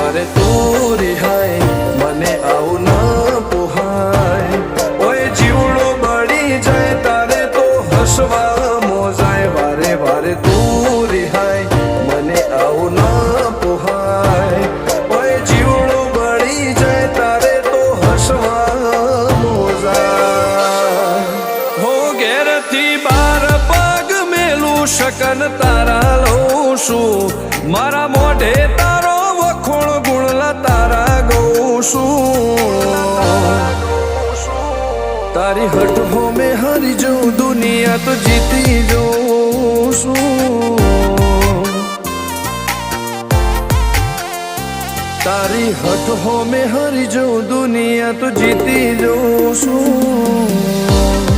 તારે તું રિહાય મને આવું ન પોહાય ઓય જીવડો બળી જાય તારે તો હસવા મોજાય વારે વારે તું રિહાય મને આવું ન પોહાય ઓય જીવડો બળી જાય તારે તો હસવા મોજાય હો ઘેરથી બાર પગ મેલું શકન તારા લઉં છું મારા મોઢે તારો વખોણ ગુણલા તારા ગઉં છું તારી હટ હો મેં હારી જાઉં દુનિયા તો જીતી જાઉં છું તારી હટ હો મેં હારી જાઉં દુનિયા તો જીતી જાઉં છું